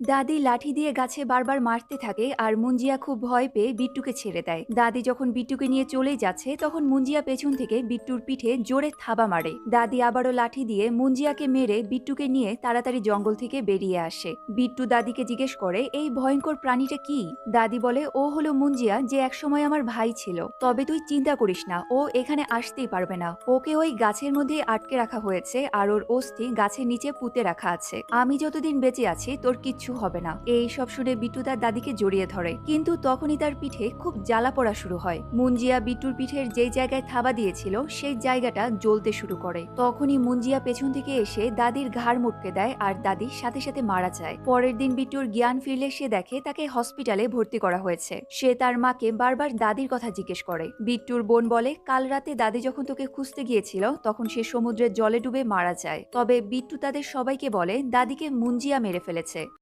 দাদি লাঠি দিয়ে গাছে বারবার মারতে থাকে আর মুঞ্জিয়া খুব ভয় পেয়ে বিট্টুকে ছেড়ে দেয়। দাদি যখন বিট্টুকে নিয়ে চলে যাচ্ছে তখন মুঞ্জিয়া পেছন থেকে বিট্টুর পিঠে জোরে থাবা মারে। দাদি আবারও লাঠি দিয়ে মুঞ্জিয়াকে মেরে বিট্টুকে নিয়ে তাড়াতাড়ি জঙ্গল থেকে বেরিয়ে আসে। বিট্টু দাদিকে জিজ্ঞেস করে এই ভয়ঙ্কর প্রাণীটা কি। দাদি বলে ও হলো মুঞ্জিয়া, যে একসময় আমার ভাই ছিল। তবে তুই চিন্তা করিস না, ও এখানে আসতেই পারবে না। ওকে ওই গাছের মধ্যে আটকে রাখা হয়েছে আর ওর অস্থি গাছের নিচে পুঁতে রাখা আছে। আমি যতদিন বেঁচে আছি তোর কিচ্ছু হবে না। এই সব শুনে বিট্টু তার দাদিকে জড়িয়ে ধরে, কিন্তু তখনই তার পিঠে খুব জ্বালা পড়া শুরু হয়। মুঞ্জিয়া বিট্টুর পিঠের যেই জায়গায় থাবা দিয়েছিল সেই জায়গাটা জ্বলতে শুরু করে। তখনই মুঞ্জিয়া পেছন থেকে এসে দাদির ঘাড় মুটকে দেয় আর দাদির সাথে সাথে মারা যায়। পরের দিন বিট্টুর জ্ঞান ফিরলে সে দেখে তাকে হসপিটালে ভর্তি করা হয়েছে। সে তার মাকে বারবার দাদির কথা জিজ্ঞেস করে। বিট্টুর বোন বলে কাল রাতে দাদি যখন তোকে খুঁজতে গিয়েছিল তখন সে সমুদ্রের জলে ডুবে মারা যায়। তবে বিট্টু তাদের সবাইকে বলে দাদিকে মুঞ্জিয়া মেরে ফেলেছে।